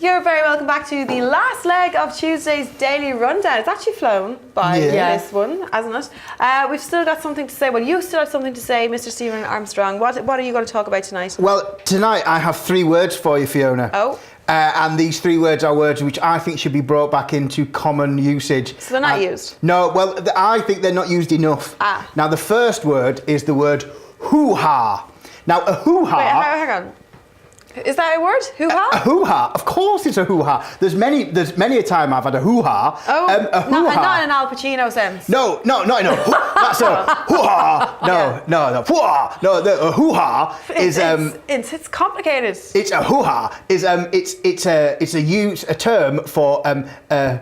You're very welcome back to the last leg of Tuesday's Daily Rundown. It's actually flown by this one, hasn't it? We've still got something to say. Well, you still have something to say, Mr. Stephen Armstrong. What are you going to talk about tonight? Well, tonight I have 3 words for you, Fiona. Oh. And these 3 words are words which I think should be brought back into common usage. So they're not used? No, well, I think they're not used enough. Now, the first word is the word hoo-ha. Now, a hoo-ha... Wait, hang on. Is that a word? Hoo-ha? A hoo-ha. Of course it's a hoo-ha. There's many a time I've had a hoo-ha. Oh, a hoo-ha. Not in an Al Pacino sense. No. That's a hoo-ha. No. Hoo-ha. No, a hoo-ha is... It's complicated. It's a hoo-ha. It's a term for a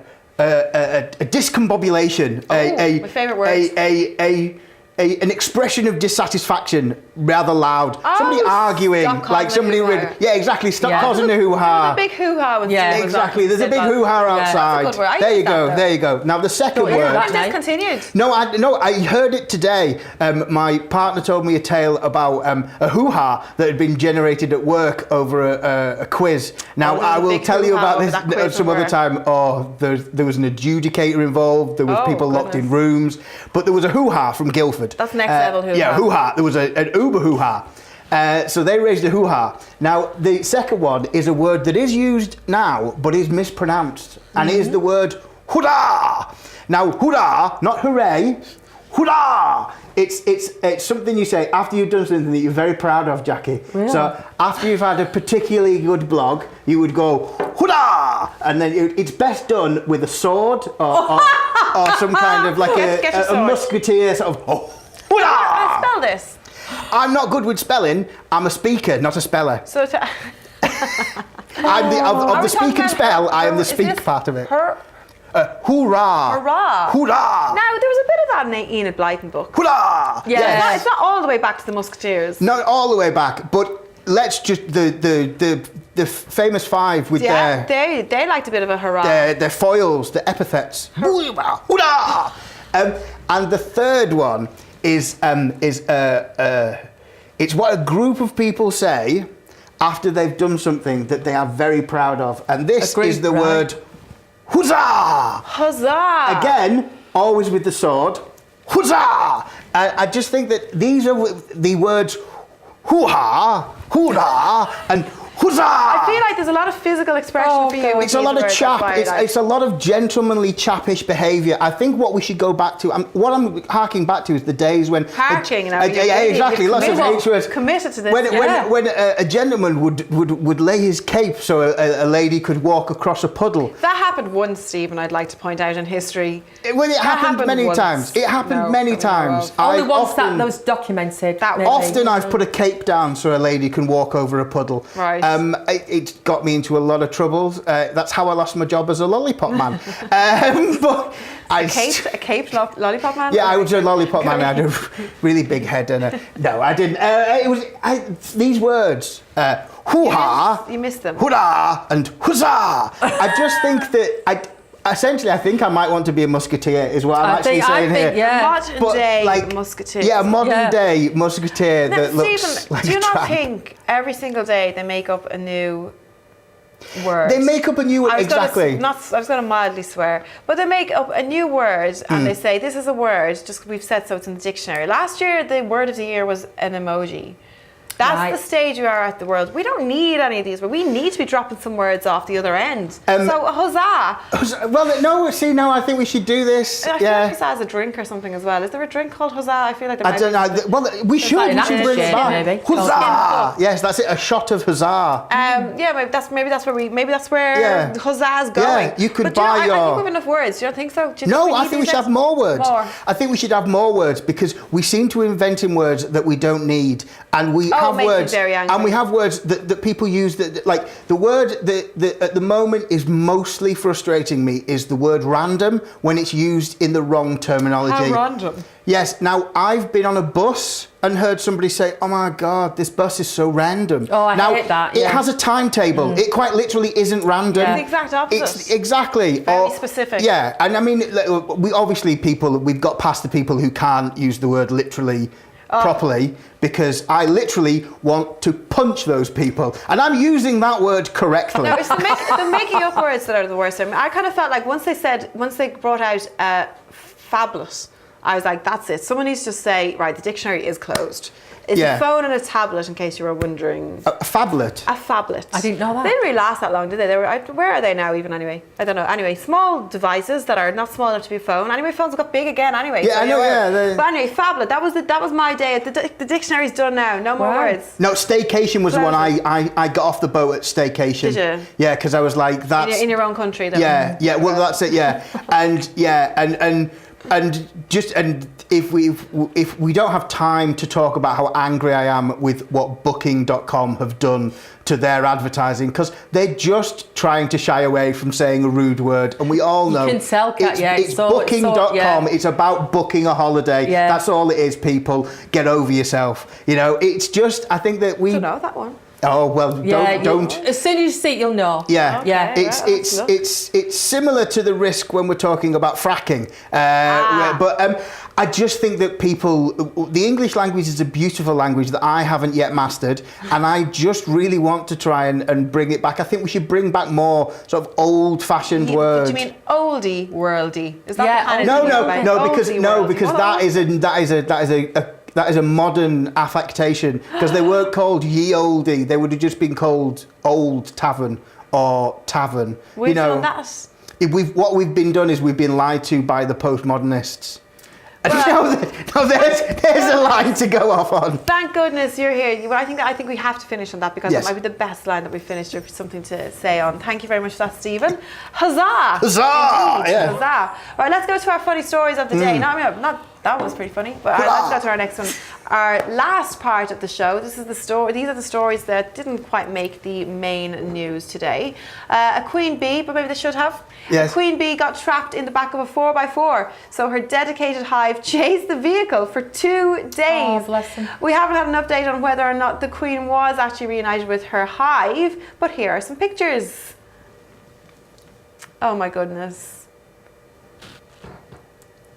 discombobulation. My favourite word. An expression of dissatisfaction, rather loud. Somebody arguing, like somebody. Yeah, exactly. Stop causing a hoo-ha. There's a big hoo-ha. Exactly. There's a big hoo-ha outside. That's a good word. There you go. Now the second word. Discontinued. No, I heard it today. My partner told me a tale about a hoo-ha that had been generated at work over a quiz. Now I will tell you about this some other time. Oh, there was an adjudicator involved. There was people locked in rooms, but there was a hoo-ha from Guildford. That's next level hoo-ha. Yeah, hoo-ha. There was an Uber hoo-ha. So they raised a hoo-ha. Now, the second one is a word that is used now, but is mispronounced. And it is the word hoorah. Now, hoorah, not hooray, hoorah. It's something you say after you've done something that you're very proud of, Jackie. Really? So after you've had a particularly good blog, you would go, hoorah! And then it's best done with a sword or some kind of like a musketeer sort of, hoorah! Spell this. I'm not good with spelling. I'm a speaker, not a speller. So of the speak and spell, I am the speak part of it. Hoorah! Hurrah! Hoorah! Now, there was a bit of that in the Enid Blyton book. Hoorah! Yeah, it's not all the way back to the Musketeers. Not all the way back, but let's just the famous 5 with their they liked a bit of a hurrah. Their foils, the epithets. Hoorah! And the third one is it's what a group of people say after they've done something that they are very proud of, and this is the word huzzah! Huzzah! Again, always with the sword. Huzzah! I just think that these are the words hoo-ha, hoorah, and huzzah! I feel like there's a lot of physical expression for you. It's a lot of chap. It's a lot of gentlemanly, chappish behaviour. I think what we should go back to, what I'm harking back to, is the days when exactly. Lots of H words. Committed to this. When a gentleman would lay his cape so a lady could walk across a puddle. That happened once, Stephen. I'd like to point out in history. It happened many times. It happened many times. Only once that was documented. Often I've put a cape down so a lady can walk over a puddle. Right. It got me into a lot of troubles. That's how I lost my job as a lollipop man. But a caped lollipop man? Yeah, I was a lollipop man. I had a really big head and no, I didn't. These words, hoo-ha, you missed them. Hoorah, and huzzah. I just think that I think I might want to be a musketeer, is what I'm actually saying here. Modern day musketeer. Yeah, modern day musketeer that looks Stephen, like do you a not tramp. think every single day they make up a new word? They make up a new word, exactly. I was going to mildly swear, but they make up a new word and they say this is a word, just we've said so it's in the dictionary. Last year, the word of the year was an emoji. That's the stage we are at the world. We don't need any of these, but we need to be dropping some words off the other end. So, huzzah! Well, no, I think we should do this. I feel like huzzah is a drink or something as well. Is there a drink called huzzah? I feel like there might be. I don't know. Well, we should bring it back. Maybe. Huzzah! Yes, that's it. A shot of huzzah. Maybe that's where huzzah is going. Yeah, you could buy I think we have enough words. Do you don't think so? I think we should have more words. I think we should have more words because we seem to invent in words that we don't need, and we have words, and we have words that people use that like the word that at the moment is mostly frustrating me is the word random when it's used in the wrong terminology. How random? Yes. Now I've been on a bus and heard somebody say, "Oh my God, this bus is so random." Oh, I hate that. It has a timetable. It quite literally isn't random. It's the exact opposite. It's exactly very specific. Yeah, and I mean, we've got past the people who can't use the word literally. properly because I literally want to punch those people. And I'm using that word correctly. No, it's the making up words that are the worst. I mean, I kind of felt like once they brought out phablet, I was like, that's it. Someone needs to just say, right, the dictionary is closed. It's a phone and a tablet, in case you were wondering. A phablet? A phablet. I didn't know that. They didn't really last that long, did they? Where are they now, even, anyway? I don't know. Anyway, small devices that are not small enough to be a phone. Anyway, phones got big again, anyway. Yeah, so I know, yeah. But anyway, phablet, that was my day. The dictionary's done now. No more words. No, staycation was the one I got off the boat at staycation. Did you? Yeah, because I was like, that's... In your own country, though. Yeah, well, that's it, yeah. And if we don't have time to talk about how angry I am with what Booking.com have done to their advertising, because they're just trying to shy away from saying a rude word, and we all know you can tell, it's Booking.com. It's about booking a holiday. Yeah. That's all it is. People, get over yourself. You know, it's just, I think that we I don't know that one. Oh well, don't. As soon as you see it, you'll know. Yeah, Okay, yeah. It's similar to the risk when we're talking about fracking. But I just think that the English language is a beautiful language that I haven't yet mastered, and I just really want to try and bring it back. I think we should bring back more sort of old-fashioned words. Do you mean oldie worldy? Is that the kind of because that is a modern affectation, because they weren't called ye oldie. They would have just been called old tavern or tavern. We've done that. What we've been done is we've been lied to by the postmodernists. Well, there's a line to go off on. Thank goodness you're here. I think we have to finish on that, because it might be the best line that we finished, or something to say on. Thank you very much for that, Stephen. Huzzah! Huzzah! Indeed, Yeah. Huzzah! Right, let's go to our funny stories of the day. Not that was pretty funny, but let's go to our next one. Our last part of the show. This is the story. These are the stories that didn't quite make the main news today. A queen bee, but maybe they should have. Yes. A queen bee got trapped in the back of a 4x4, so her dedicated hive chased the vehicle for 2 days. Oh, bless them. We haven't had an update on whether or not the queen was actually reunited with her hive, but here are some pictures. Oh my goodness.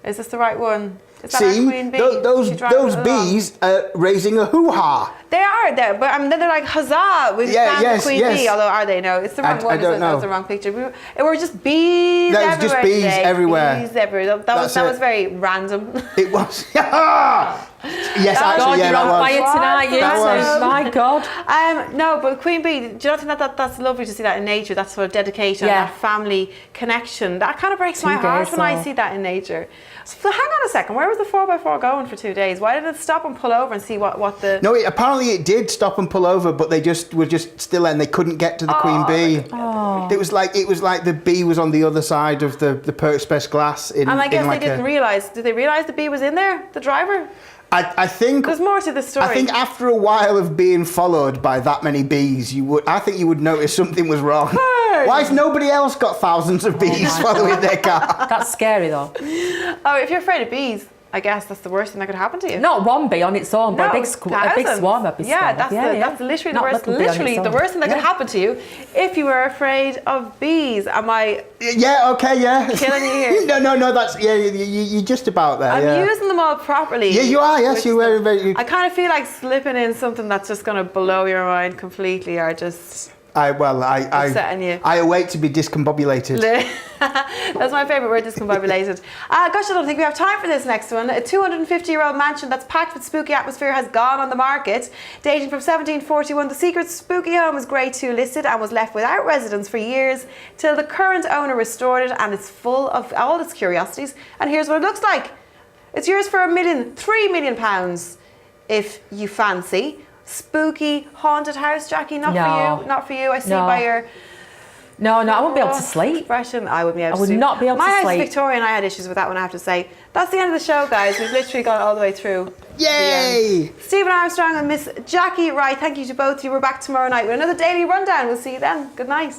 Is this the right one? Is that our queen bee? Those bees are raising a hoo-ha. They are there, but then they're like, huzzah, we've found the queen bee. Although, are they? No, it's the wrong one. I don't know. That was the wrong picture. We were just bees everywhere. That was just bees today. everywhere. Bees everywhere. That was very random. It was. Yes, actually, you're on fire tonight. My God. No, but queen bee, do you not think that's lovely to see that in nature? That sort of dedication, that family connection. That kind of breaks my heart when I see that in nature. So hang on a second, where was the 4x4 going for 2 days? Why did it stop and pull over and see what the... No, apparently it did stop and pull over, but they were just still and they couldn't get to the queen bee. Oh. It was like the bee was on the other side of the Perch glass. And I guess they didn't realise. Did they realise the bee was in there, the driver? I think there's more to the story. I think after a while of being followed by that many bees, you would notice something was wrong. Why has nobody else got thousands of bees following their car? That's scary though. Oh, if you're afraid of bees, I guess that's the worst thing that could happen to you. Not one bee on its own, but a big swarm of bees. Yeah, that's literally the worst. Literally the worst thing that could happen to you if you were afraid of bees. Am I? Yeah. Okay. Yeah. Killing you here. No. That's you're just about there. I'm using them all properly. Yeah, you are. Yes, you are. I kind of feel like slipping in something that's just going to blow your mind completely, or just. Upsetting you. I await to be discombobulated. That's my favourite word, discombobulated. Gosh, I don't think we have time for this next one. A 250-year-old mansion that's packed with spooky atmosphere has gone on the market. Dating from 1741, the secret spooky home is Grade 2 listed and was left without residents for years till the current owner restored it, and it's full of all its curiosities. And here's what it looks like. It's yours for £3 million if you fancy. Spooky haunted house, Jackie. Not for you. I see by your I wouldn't be able to sleep. Expression. I wouldn't be able to. I would not be able to sleep. My house, Victoria, and I had issues with that one. I have to say. That's the end of the show, guys. We've literally gone all the way through. Yay! Stephen Armstrong and Miss Jackie Wright. Thank you to both of you. We're back tomorrow night with another daily rundown. We'll see you then. Good night.